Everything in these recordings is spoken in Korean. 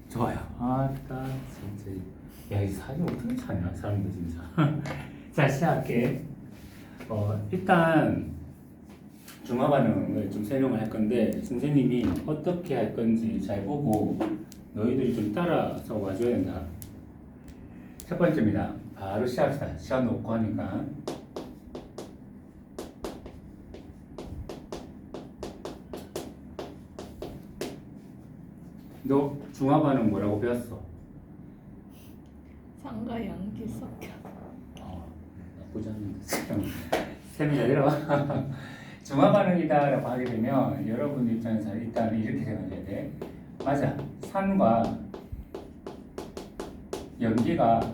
좋아요. 아따 진짜 야, 이 사진 어떻게 찾냐 사람들 진짜. 자, 시작할게. 일단 중화 반응을 좀 설명을 할 건데 선생님이 어떻게 할 건지 잘 보고 너희들이 좀 따라서 와줘야 된다. 첫 번째입니다. 바로 시작합시다. 시간 놓고 하니까. 너 중화 반응 뭐라고 배웠어? 상과 양기 섞여. 나쁘지 않은데 지금 셈이 잘 내려와. 중화 반응이다라고 하게 되면 여러분 입장에서 일단 이렇게 생각해야 돼. 맞아. 산과 염기가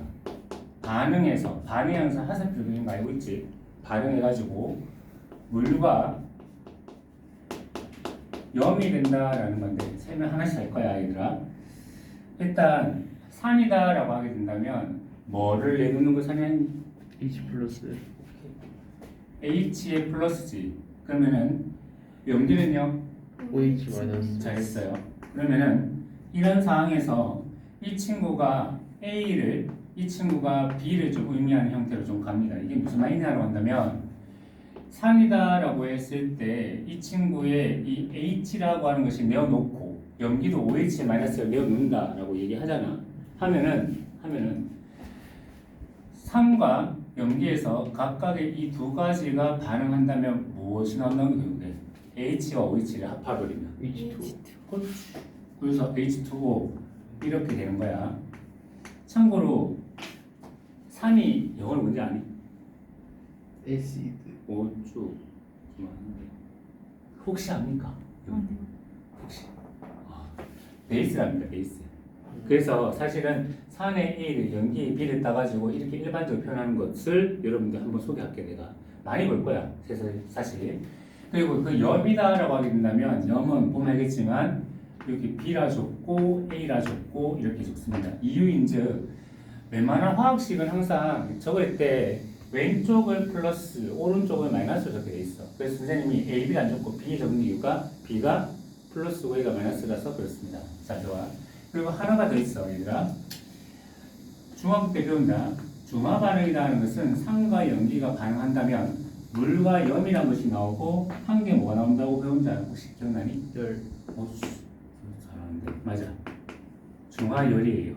반응해서 반응형상 화살표 그리는 거 알고 있지? 반응해가지고 물과 염이 된다라는 건데 설명 하나씩 할 거야 얘들아. 일단 산이다라고 하게 된다면 뭐를 내놓는 거 산이 H 플러스 H의 플러스지. 그러면은 염기는요? OH 마이너스. 잘했어요. 그러면은 이런 상황에서 이 친구가 A를 이 친구가 B를 좀 의미하는 형태로 좀 갑니다. 이게 무슨 말이냐고 한다면 산이다라고 했을 때 이 친구의 이 H라고 하는 것이 내어놓고 염기도 OH 마이너스를 내어놓는다라고 얘기하잖아. 하면은 산과 염기에서 각각의 이 두 가지가 반응한다면 무엇이 나온다는 거예요? H와 OH를 합해버리면 H2. 그래서 H2O 이렇게 되는 거야. 참고로 산이 영어로 뭔지 아니? 에시드. 오쭉 혹시 압니까? 혹시 베이스랍니다. 베이스. 그래서 사실은 산의 A를 염기의 B를 따가지고 이렇게 일반적으로 표현하는 것을 여러분들 한번 소개할게. 내가 많이 볼 거야 사실. 그리고 그 염이다라고 하게 된다면 염은 보면 알겠지만 이렇게 B라 줬고 A라 줬고 이렇게 적습니다. 이유인즉 웬만한 화학식은 항상 적을 때 왼쪽을 플러스 오른쪽을 마이너스로 적게 돼 있어. 그래서 선생님이 A, B를 안 적고 B 적는 이유가 B가 플러스고 A가 마이너스라서 그렇습니다. 자, 좋아. 그리고 하나가 더 있어 얘들아. 중화국 때 배운다. 중화 반응이라는 것은 산과 염기가 반응한다면 물과 염이라는 것이 나오고 한 개 뭐가 나온다고 배운 자 혹시 기억나니? 열. 잘하는데 맞아. 중화열이에요.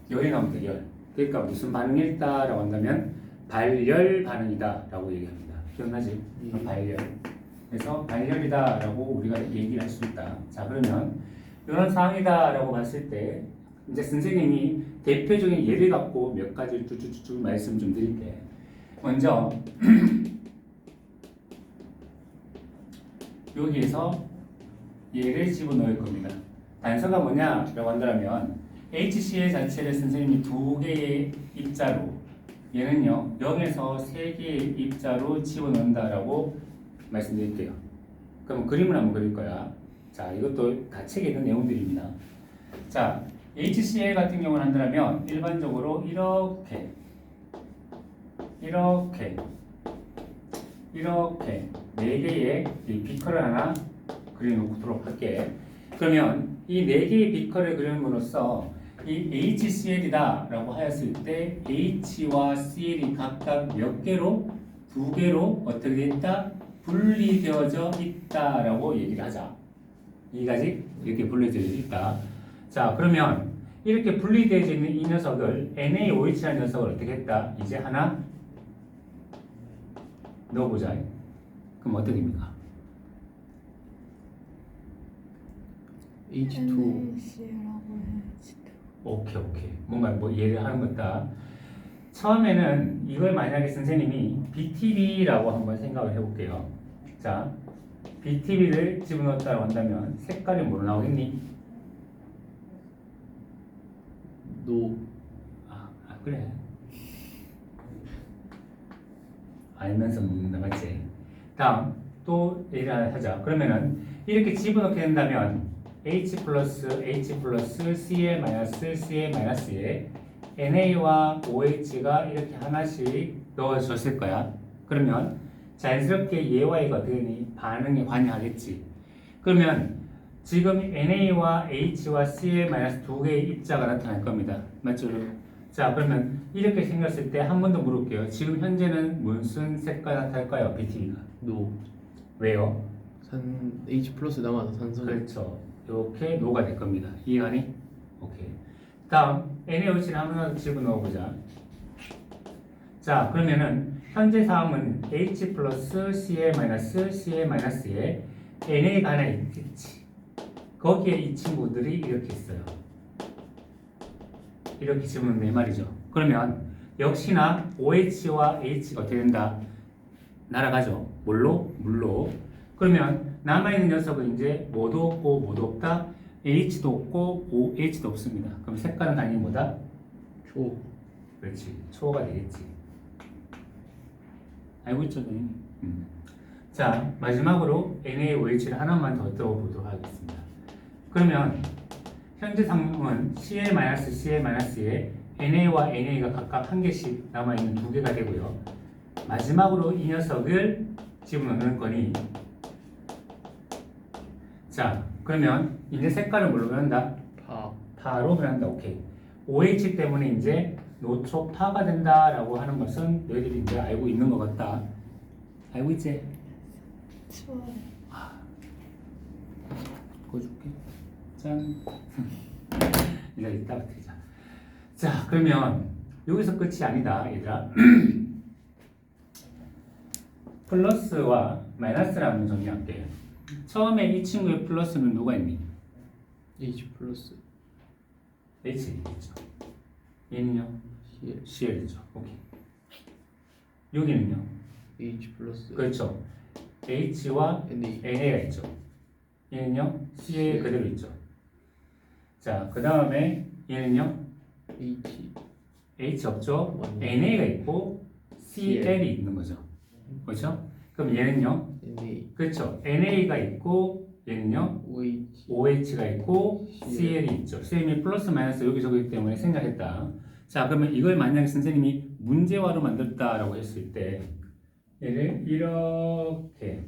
열이 나옵니다. 열. 그러니까 무슨 반응일까라고 한다면 발열 반응이다라고 얘기합니다. 기억나지? 발열. 그래서 발열이다라고 우리가 얘기를 할 수 있다. 자, 그러면 이런 상황이다라고 봤을 때 이제 선생님이 대표적인 예를 갖고 몇 가지 쭉쭉쭉 말씀 좀 드릴게. 먼저 여기에서 얘를 집어넣을 겁니다. 단서가 뭐냐라고 한다면 HCl 자체를 선생님이 두 개의 입자로 얘는요 0에서 3개의 입자로 집어넣는다라고 말씀드릴게요. 그럼 그림을 한번 그릴 거야. 자, 이것도 다 책에 있는 내용들입니다. 자, HCl 같은 경우는 한다면 일반적으로 이렇게 네 개의 이 비커를 하나 그려놓도록 할게. 그러면 이 네 개의 비커를 그림으로써 이 HCl이다라고 하였을 때 H와 Cl이 각각 몇 개로 두 개로 어떻게 됐다? 분리되어져 있다라고 얘기를 하자. 이까지 이렇게 분리되어져 있다. 자, 그러면 이렇게 분리되어져 있는 이 녀석을 NaOH라는 녀석을 어떻게 했다? 이제 하나 넣어보자. 그럼 어떻게 됩니까? H2. NaCl라고 해야지. 오케이. 뭔가 뭐 예를 하는 것다. 처음에는 이걸 만약에 선생님이 BTB라고 한번 생각을 해볼게요. 자, BTB를 집어넣었다고 한다면 색깔이 뭐로 나오겠니? 노. 그래. 알면서 묻는다, 맞지? 다음 또 얘기를 하자. 그러면은 이렇게 집어넣게 된다면 H 플러스 Cl 마이너스 Cl 마이너스에 NA와 OH가 이렇게 하나씩 넣어졌을 거야. 그러면 자연스럽게 얘와 얘가 어떻게 되니? 반응에 관여하겠지. 그러면 지금 NA와 H와 C의 마이너스 두 개의 입자가 나타날 겁니다. 맞죠? 자, 그러면 이렇게 생겼을 때 한 번 더 물어볼게요. 지금 현재는 무슨 색깔 나타날까요? BTB가. 노. 왜요? 산 H 플러스 남아서 산소. 그렇죠. 이렇게 노가 될 겁니다. 이해가니? 오케이. 다음 NaOH를 하나 집어넣어보자. 자, 그러면은 현재 상황은 H 플러스 Cl 마이너스 Cl 마이너스에 NA가 하나 있겠지. 거기에 이 친구들이 이렇게 있어요. 이렇게 집어넣는 이 말이죠. 그러면 역시나 OH와 H가 어떻게 된다? 날아가죠. 뭘로? 물로. 그러면 남아있는 녀석은 이제 뭐도 없고 뭐도 없다. H도 없고 OH도 없습니다. 그럼 색깔은 당연히 뭐다? 초. 그렇지. 초가 되겠지. 알고 있죠, 선생님? 자, 마지막으로 NaOH를 하나만 더 떠보도록 하겠습니다. 그러면 현재 상황은 Cl-Cl-에 NA와 NA가 각각 한 개씩 남아있는 두 개가 되고요. 마지막으로 이 녀석을 집어넣는 거니. 자, 그러면 이제 색깔을 뭘로 변한다? 파. 파로 변한다. 오케이. OH 때문에 이제 노초파가 된다라고 하는 것은 너희들이 이제 알고 있는 것 같다. 알고 있지? 추워요. 보여줄게. 짠. 이제 이따가 되자. 자, 그러면 여기서 끝이 아니다, 얘들아. 플러스와 마이너스를 한번 정리할게요. 처음에 이 친구의 플러스는 누가 있니? H 플러스. H 있죠. 얘는요? CL. CL이죠. 오케이. 여기는요? H 플러스. 그렇죠. H와 NA. NA가 있죠. 얘는요? CL 그대로 있죠. 자, 그 다음에 얘는요? H. H 없죠? 맞네. NA가 있고 CL이 있는 거죠. 그렇죠? 그럼 얘는요? NA. 그렇죠. NA가 있고 얘는요? OH. OH가 있고 CL이 있죠. 쌤이 플러스 마이너스 여기저기 때문에 생략했다. 자, 그러면 이걸 만약에 선생님이 문제화로 만들었다라고 했을 때 얘를 이렇게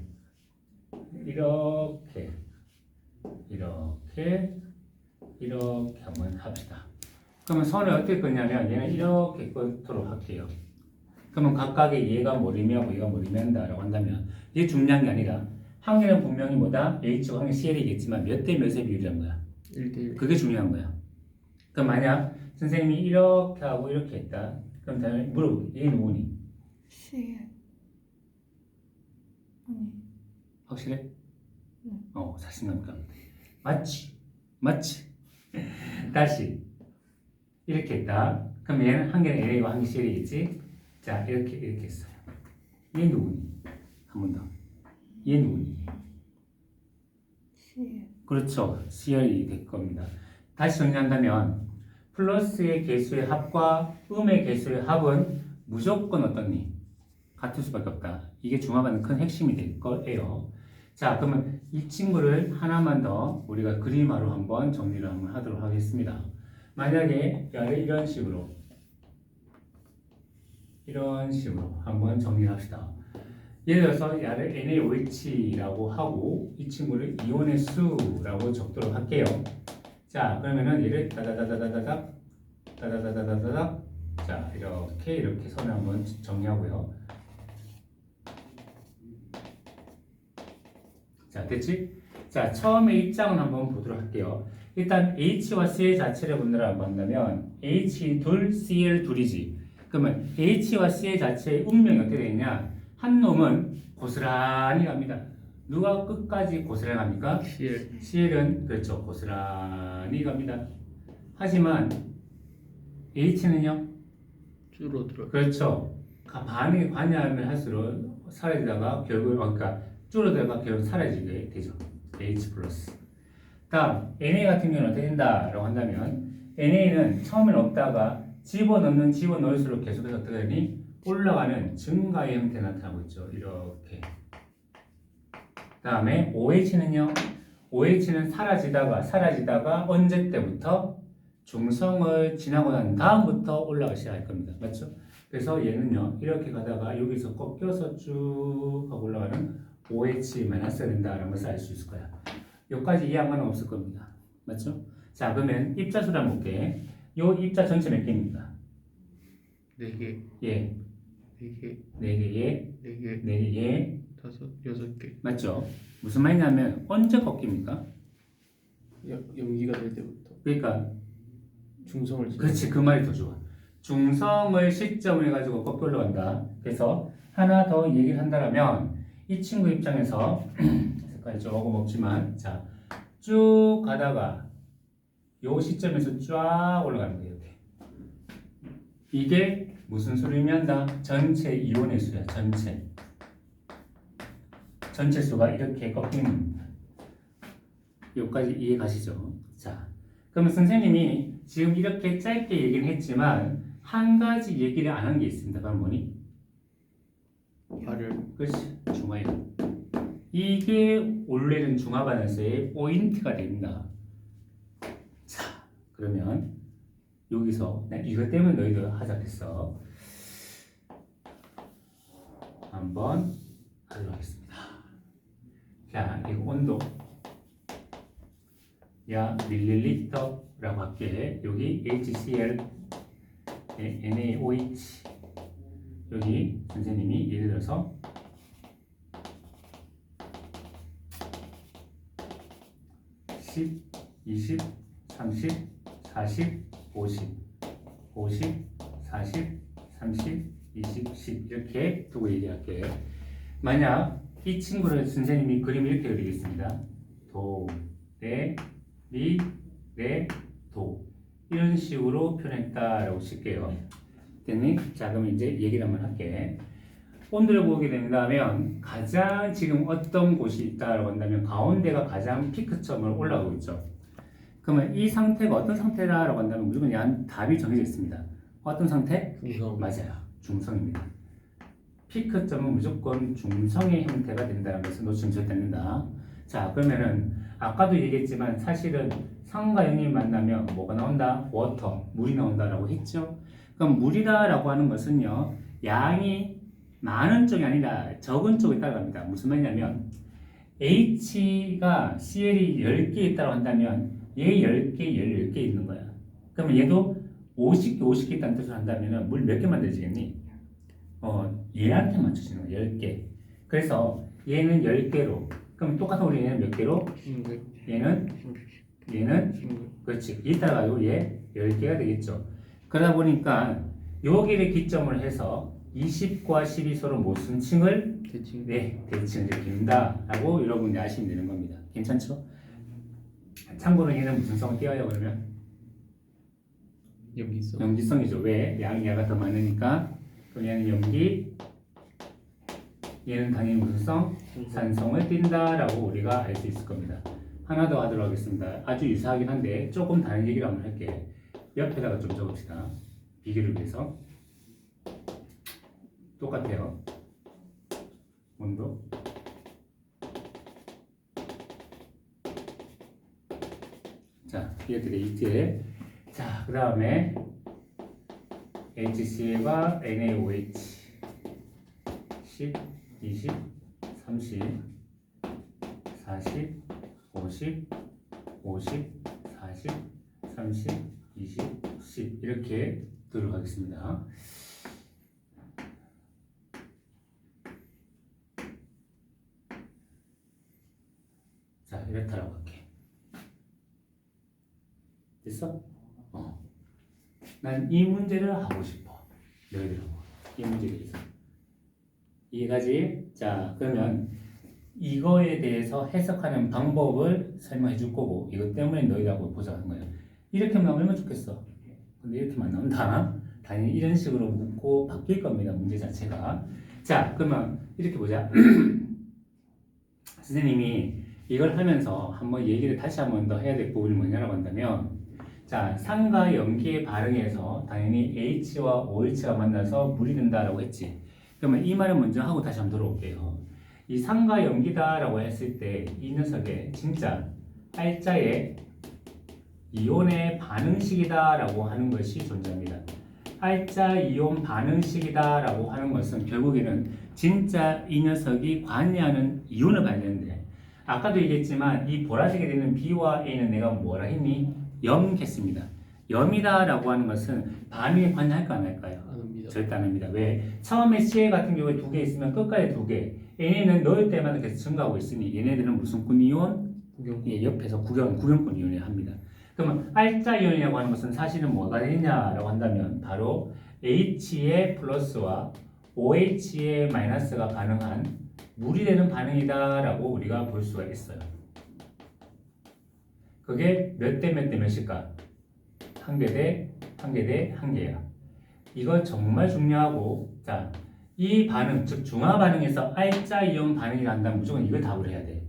한번 합시다. 그러면 선을 어떻게 끄냐면 얘는 이렇게 끄도록 할게요. 그러면 각각의 얘가 뭐리며 얘가 뭐리며 한다라고 한다면 이게 중요한 게 아니라 한 개는 분명히 뭐다? H와 한 개 CL이겠지만 몇 대 몇의 비율이란 거야. 1대1. 그게 중요한 거야. 그럼 만약 선생님이 이렇게 하고 이렇게 했다. 그럼 다음에 물어볼게. 얘 누구니? CL. 아니. 확실해? 네. 자신감 가. 맞지? 다시 이렇게 했다. 그럼 얘는 한 개는 NA와 한 개 CL이겠지? 자, 이렇게 했어요. 얘 누구니? 한 번 더. 얘 누구니? CL. 그렇죠. CL이 될 겁니다. 다시 정리한다면 플러스의 개수의 합과 음의 개수의 합은 무조건 어떠니? 같을 수밖에 없다. 이게 중화반의 큰 핵심이 될 거예요. 자, 그러면 이 친구를 하나만 더 우리가 그림화로 한번 정리를 한번 하도록 하겠습니다. 만약에 얘를 이런 식으로 한번 정리를 합시다. 예를 들어서 얘를 NaOH라고 하고 이 친구를 이온의 수라고 적도록 할게요. 자, 그러면은 얘를 다다다다다닥 자, 이렇게 선을 한번 정리하고요. 자, 됐지? 자, 처음에 입장을 한번 보도록 할게요. 일단 H와 CL 자체를 본다라고 한다면 H 둘, CL 둘이지. 그러면 H와 CL 자체의 운명이 어떻게 되느냐? 한 놈은 고스란히 갑니다. 누가 끝까지 고스란히 갑니까? CL. CL은 그렇죠. 고스란히 갑니다. 하지만 H는요? 줄어들어. 그렇죠. 반이 관여하면 할수록 사라지다가 결국 그러니까 줄어들다가 결국 사라지게 되죠. H 플러스. 다음 Na 같은 경우는 어떻게 된다라고 한다면 NA는 처음엔 없다가 집어넣을수록 계속해서 어떻게 되니? 올라가는 증가의 형태 나타나고 있죠. 이렇게. 다음에 OH는요. OH는 사라지다가 언제 때부터? 중성을 지나고 난 다음부터 올라가기 시작할 겁니다. 맞죠? 그래서 얘는요. 이렇게 가다가 여기서 꺾여서 쭉 하고 올라가는 OH-가 된다라는 것을 알 수 있을 거야. 여기까지 이해하면 없을 겁니다. 맞죠? 자, 그러면 입자수를 한번 볼게. 요 입자 전체 몇 개입니까? 4개, 예, 4개, 4개, 예, 4개, 4개, 예. 6개. 맞죠? 무슨 말이냐면 언제 꺾입니까? 염기가 될 때부터 그러니까 중성을 그렇지, 그 말이 더 좋아. 중성을 시점을 해가지고 꺾여 올라간다. 그래서 하나 더 얘기를 한다면 이 친구 입장에서 색깔이 조금 없지만 자, 쭉 가다가 요 시점에서 쫙 올라가는 거예요. 이렇게. 이게 무슨 수를 의미한다? 전체 이온의 수야. 전체 수가 이렇게 꺾이는 겁니다. 여기까지 이해 가시죠? 자, 그러면 선생님이 지금 이렇게 짧게 얘기는 했지만 한 가지 얘기를 안 한 게 있습니다. 그럼 뭐니? 발을 그렇지, 중화열. 이게 원래는 중화 반응세의 포인트가 됩니다. 자, 그러면 여기서 이것 때문에 너희들 하자 했어. 한번 하도록 하겠습니다. 자, 이거 온도 야 밀리리터라고 할게. 여기 HCl NaOH 여기 선생님이 예를 들어서 10, 20, 30, 40, 50, 50, 40, 30, 20, 10 이렇게 두고 얘기할게. 만약 이 친구를 선생님이 그림 이렇게 그리겠습니다. 도, 레, 미, 레, 도 이런 식으로 표현했다라고 칠게요. 됐니? 자, 그럼 이제 얘기를 한번 할게. 온도를 보게 된다면 가장 지금 어떤 곳이 있다라고 한다면 가운데가 가장 피크점을 올라가고 있죠. 그러면 이 상태가 어떤 상태라고 한다면 무조건 양 답이 정해져 있습니다. 어떤 상태? 중성. 맞아요. 중성입니다. 피크점은 무조건 중성의 형태가 된다는 것을 놓치면 절대 안 된다. 자, 그러면은 아까도 얘기했지만 사실은 상과 영이 만나면 뭐가 나온다? 워터, 물이 나온다라고 했죠. 그럼 물이다라고 하는 것은요, 양이 많은 쪽이 아니라 적은 쪽에 따라갑니다. 무슨 말이냐면 H가 CL이 10개 있다고 한다면 얘 10개, 10개 있는 거야. 그러면 얘도 50개, 50개 있다는 뜻을 한다면 물 몇 개 만들어지겠니? 얘한테 맞춰지는 거야. 10개. 그래서 얘는 10개로. 그럼 똑같은 우리 얘는 몇 개로? 16, 얘는 16. 그렇지. 이 따라가지고 얘 10개가 되겠죠. 그러다 보니까 여기를 기점을 해서 20과 10이 서로 무슨 층을? 대칭. 네, 대칭을 이룬다라고 여러분이 아시면 되는 겁니다. 괜찮죠? 참고로 얘는 무슨 성을 띄어요 그러면? 염기성. 염기성이죠. 왜? 양이가 더 많으니까. 그럼 얘는 염기, 얘는 당연히 무슨 성? 산성을 띈다라고 우리가 알 수 있을 겁니다. 하나 더 하도록 하겠습니다. 아주 유사하긴 한데 조금 다른 얘기를 한번 할게. 옆에다가 좀 적읍시다. 비교를 위해서. 똑같아요. 온도. 자, 이렇게 돼 있지. 자, 그 다음에 HCl과 NaOH 10, 20, 30, 40, 50, 50, 40, 30, 20, 10 이렇게 들어가겠습니다. 자, 이렇다라고 할게. 됐어? 난 이 문제를 하고 싶어. 너희들하고 이 문제에 대해서 이해가지? 자, 그러면 이거에 대해서 해석하는 방법을 설명해 줄 거고 이것 때문에 너희들하고 보자는 거야. 이렇게만 나오면 얼마나 좋겠어. 근데 이렇게만 나온다? 당연히 이런 식으로 묻고 바뀔 겁니다. 문제 자체가. 자, 그러면 이렇게 보자. 선생님이 이걸 하면서 한번 얘기를 다시 한번 더 해야 될 부분이 뭐냐라고 한다면 자, 산과 염기의 발응에서 당연히 H와 OH가 만나서 물이 된다라고 했지. 그러면 이 말을 먼저 하고 다시 한번 돌아올게요. 이 산과 염기다라고 했을 때 이 녀석의 진짜 알자의 이온의 반응식이다라고 하는 것이 존재합니다. 알자 이온 반응식이다라고 하는 것은 결국에는 진짜 이 녀석이 관여하는 이온을 봐야 되는데 아까도 얘기했지만 이 보라색이 되는 B와 A는 내가 뭐라 했니? 0 했습니다. 0이다라고 하는 것은 반응에 관여할까 안 할까요? 안 합니다. 절대 안 합니다. 왜? 처음에 CA 같은 경우에 2개 있으면 끝까지 2개. 얘네는 넣을 때마다 계속 증가하고 있으니 얘네들은 무슨 군 이온? 구경. 예, 옆에서 구경꾼 이온이 합니다. 그러면 알짜 이온이라고 하는 것은 사실은 뭐가 되냐라고 한다면 바로 H의 플러스와 OH의 마이너스가 가능한 물이 되는 반응이다라고 우리가 볼 수가 있어요. 그게 몇 대 몇 대 몇일까? 한 개 대 한 개 대 한 개야. 이거 정말 중요하고, 자, 이 반응, 즉 중화 반응에서 알짜 이온 반응이 난다면 무조건 이걸 답을 해야 돼.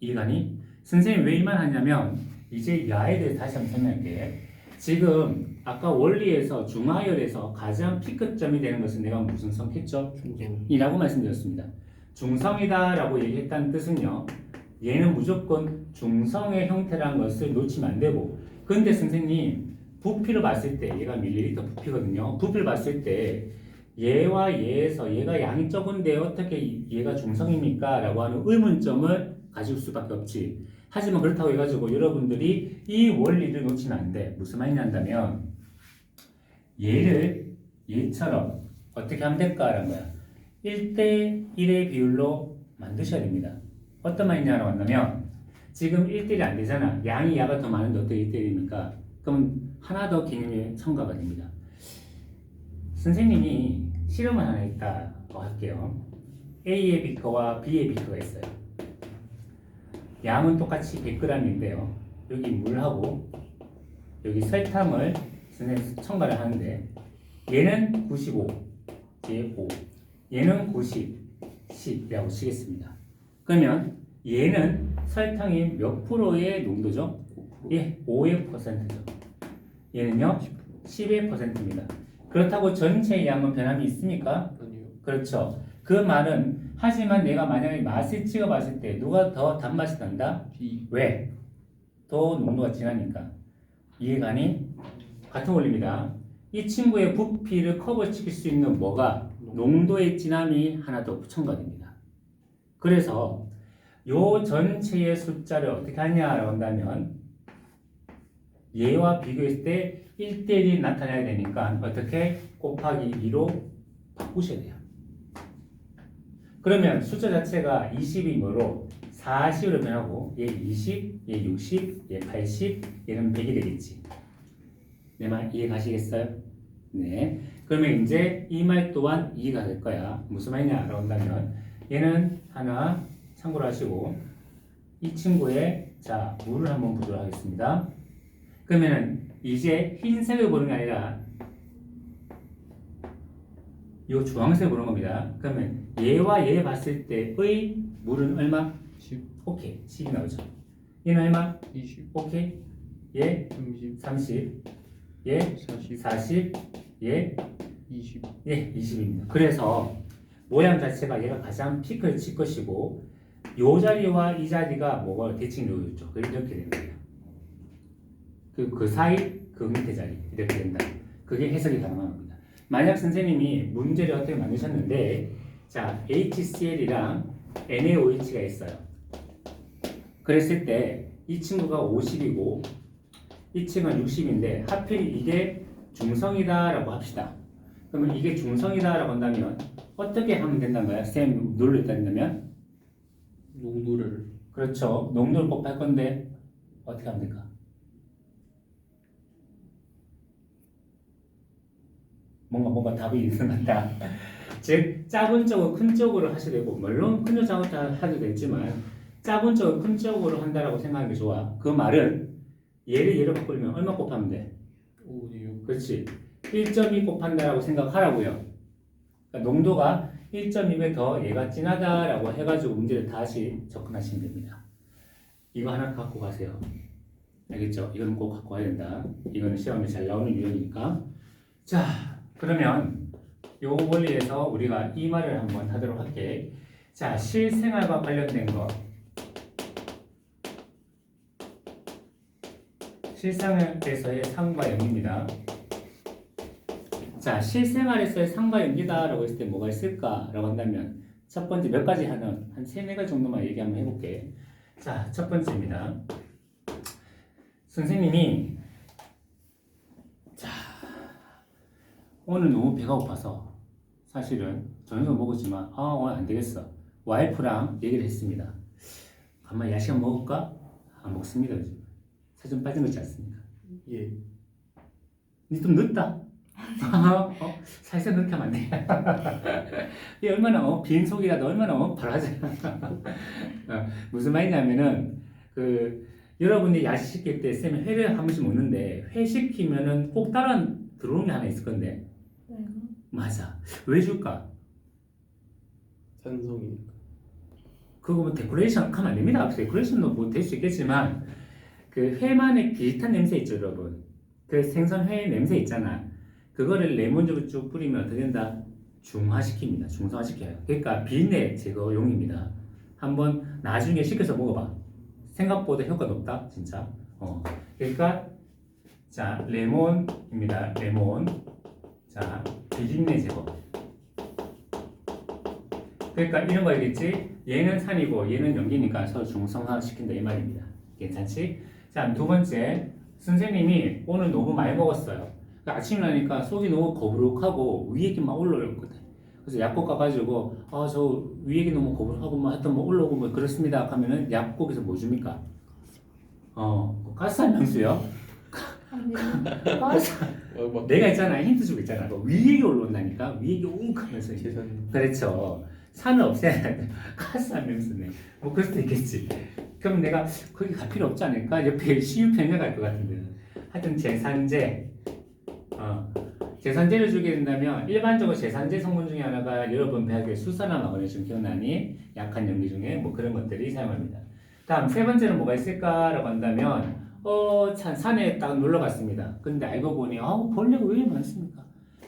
이해가니? 선생님 왜 이만 하냐면 이제 야에 대해서 다시 한번 설명할게. 지금 아까 원리에서 중화열에서 가장 피크점이 되는 것은 내가 무슨 성 했죠? 중성. 이라고 말씀드렸습니다. 중성이다 라고 얘기했다는 뜻은요, 얘는 무조건 중성의 형태라는 것을 놓치면 안 되고, 근데 선생님 부피를 봤을 때 얘가 밀리리터 부피거든요. 부피를 봤을 때 얘와 얘에서 얘가 양이 적은데 어떻게 얘가 중성입니까? 라고 하는 의문점을 가질 수밖에 없지. 하지만 그렇다고 해가지고 여러분들이 이 원리를 놓치면 안 돼. 무슨 말이냐 한다면 얘를 얘처럼 어떻게 하면 될까라는 거야. 1대1의 비율로 만드셔야 됩니다. 어떤 말이냐라고 한다면 지금 1대1이 안 되잖아. 양이 야가 더 많은데 어떻게 1대1입니까? 그럼 하나 더 개념이 첨가가 됩니다. 선생님이 실험을 하나 했다고 할게요. A의 비커와 B의 비커가 있어요. 양은 똑같이 100g인데요. 여기 물하고 여기 설탕을 선생님 첨가를 하는데 얘는 95, 얘 5, 얘는 90, 10이라고 치겠습니다. 그러면 얘는 설탕이 몇 프로의 농도죠? 5%. 예, 5의 %죠. 얘는요, 10의 %입니다. 그렇다고 전체 양은 변함이 있습니까? 아니요. 그렇죠. 그 말은 하지만 내가 만약에 맛을 찍어봤을 때 누가 더 단맛이 난다? B. 왜? 더 농도가 진하니까. 이해가니? 같은 원리입니다. 이 친구의 부피를 커버시킬 수 있는 뭐가? 농도의 진함이 하나 더 첨가됩니다. 그래서 요 전체의 숫자를 어떻게 하냐라고 한다면 얘와 비교했을 때 1대1이 나타나야 되니까 어떻게 곱하기 2로 바꾸셔야 돼요. 그러면 숫자 자체가 20이 뭐로 40으로 변하고 얘 20, 얘 60, 얘 80, 얘는 100이 되겠지. 내 말 이해 가시겠어요? 네. 그러면 이제 이 말 또한 이해가 될 거야. 무슨 말이냐라고 한다면 얘는 하나 참고로 하시고 이 친구의 자 물을 한번 보도록 하겠습니다. 그러면은 이제 흰색을 보는 게 아니라 이 주황색을 보는 겁니다. 그러면 얘와 얘 봤을 때의 물은 얼마? 10. 오케이 10이 나오죠. 얘는 얼마? 20. 오케이 얘 30. 30 얘 40. 40 얘 20. 예, 20입니다. 그래서 모양 자체가 얘가 가장 피크를 칠 것이고 요 자리와 이 자리가 뭐가 대칭 요였죠. 이렇게 되는 거예요. 그 사이 그 밑에 자리 이렇게 된다. 그게 해석이 가능한 겁니다. 만약 선생님이 문제를 어떻게 만드셨는데 자 HCl이랑 NaOH가 있어요. 그랬을 때 이 친구가 50이고 이 친구는 60인데 하필 이게 중성이다라고 합시다. 그러면 이게 중성이다라고 한다면 어떻게 하면 된다는 거야? 쌤 놀랬다면 농도를 그렇죠. 농도를 곱할 건데 어떻게 하면 될까? 뭔가 답이 있는 것 같다. 즉 작은 쪽은 큰 쪽으로 하셔도 되고 물론 큰 쪽 작은 쪽 하도 되지만 작은 쪽은 큰 쪽으로 한다라고 생각하는 게 좋아. 그 말은 얘를 바꾸려면 얼마 곱하면 돼? 5네요. 그렇지. 1.2 곱한다라고 생각하라고요. 그러니까 농도가 1.2배 더 얘가 진하다라고 해가지고 문제를 다시 접근하시면 됩니다. 이거 하나 갖고 가세요. 알겠죠? 이거는 꼭 갖고 가야 된다. 이거는 시험에 잘 나오는 유형이니까. 자, 그러면 요 원리에서 우리가 이 말을 한번 하도록 할게. 자, 실생활과 관련된 거. 실생활에서의 상과 연기입니다. 자, 실생활에서의 상과 연기다라고 했을 때 뭐가 있을까라고 한다면 첫 번째 몇 가지 하는 한 3-4가지 정도만 얘기 한번 해볼게. 자, 첫 번째입니다. 선생님이 자 오늘 너무 배가 고파서 사실은 저녁을 먹었지만 오늘 안 되겠어. 와이프랑 얘기를 했습니다. 간만에 야식 한번 먹을까? 안 먹습니다. 요즘 살좀 빠진 거 있지 않습니까? 예. 니 좀 늦다. 살살 그렇게 하면 안 돼. 이 얼마나 빈속이라도 얼마나 바라지. 무슨 말이냐면은 여러분이 야식 시킬 때 쌤이 회를 한 번씩 먹는데 회 시키면은 꼭 따라 들어오는 게 하나 있을 건데. 내가 맞아. 왜 줄까? 산성이니까. 그거 뭐 데코레이션 하면 안 됩니다. 데코레이션도 뭐 될 수 있겠지만 그 회만의 비슷한 냄새 있죠, 여러분. 그 생선 회 냄새 있잖아. 그거를 레몬즙을 쭉 뿌리면 어떻게 된다? 중화시킵니다. 중성화시켜요. 그러니까 비린내 제거용입니다. 한번 나중에 시켜서 먹어봐. 생각보다 효과 높다, 진짜. 그러니까 자 레몬입니다. 레몬. 자 비린내 제거. 그러니까 이런 거 알겠지? 얘는 산이고 얘는 염기니까 서로 중성화시킨다 이 말입니다. 괜찮지? 자, 두 번째 선생님이 오늘 너무 많이 먹었어요. 그러니까 아침에 나니까 속이 너무 거부룩하고 위액이 막 올라오거든. 그래서 약국 가가지고 저 위액이 너무 거부룩하고 뭐 하여튼 뭐 올라오고 뭐 그렇습니다 하면은 약국에서 뭐 줍니까? 가스알명수요? 아니 맞아. 막 내가 있잖아 힌트 주고 있잖아. 위액이 올라온다니까 위액이 웅하면서 계산. 그렇죠. 산을 없애야 돼. 가스알명수네. 뭐 그럴 수도 있겠지. 그럼 내가 거기 갈 필요 없지 않을까? 옆에 CUpen에 갈 것 같은데. 하여튼 제산제. 제산제를 주게 된다면 일반적으로 제산제 성분 중에 하나가 여러분 배학에 수산화 마그네슘 기억나니? 약한 염기 중에 뭐 그런 것들이 사용합니다. 다음 세 번째는 뭐가 있을까라고 한다면 참 산에 딱 놀러 갔습니다. 근데 알고 보니 벌레가 왜 많습니까?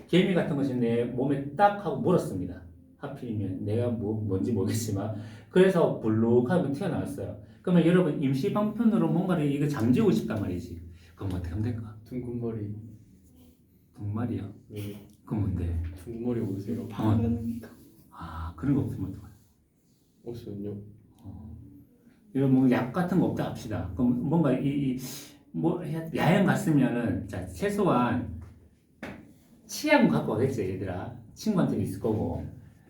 개미 같은 것이 내 몸에 딱 하고 물었습니다. 하필이면 내가 뭔지 모르겠지만 그래서 볼록하고 튀어나왔어요. 그러면 여러분 임시 방편으로 뭔가를 이거 잠재우고 싶단 말이지. 그럼 어떻게 하면 될까? 둥근 머리. 정말이야. 예. 그건 뭔데? 둥근 머리 오세요. 바르는 거. 그런 거 없으면 어떡해? 없으면요. 이런 뭐 약 같은 거 없다 합시다. 그럼 뭔가 야영 갔으면은 자 최소한 치약은 갖고 가겠지 얘들아. 친구한테 있을 거고.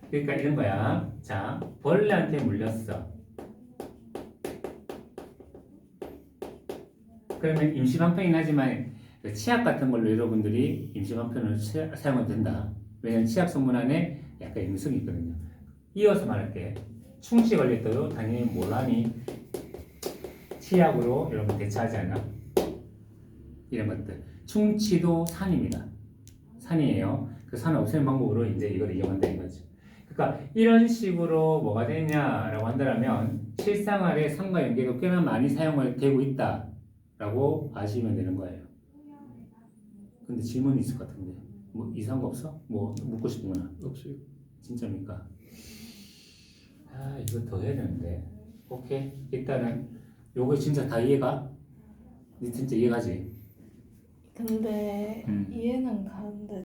그러니까 이런 거야. 자 벌레한테 물렸어. 그러면 임시방편이긴 하지만 치약 같은 걸로 여러분들이 임시방편으로 사용해도 된다. 왜냐면 치약 성분 안에 약간 염성이 있거든요. 이어서 말할게. 충치 걸릴 때도 당연히 모라미 치약으로 여러분 대처하지 않아? 이런 것들. 충치도 산입니다. 산이에요. 그 산을 없애는 방법으로 이제 이걸 이용한다는 거죠. 그러니까 이런 식으로 뭐가 되냐라고 한다면 실생활에 산과 연계도 꽤나 많이 사용되고 있다라고 아시면 되는 거예요. 근데 질문이 있을 것 같은데 뭐 이상한 거 없어? 뭐 묻고 싶은 거나? 없어요. 진짜입니까? 이거 더 해야 되는데. 오케이. 일단은 요거 진짜 다 이해가? 니 진짜 이해가지? 근데 이해는 가는데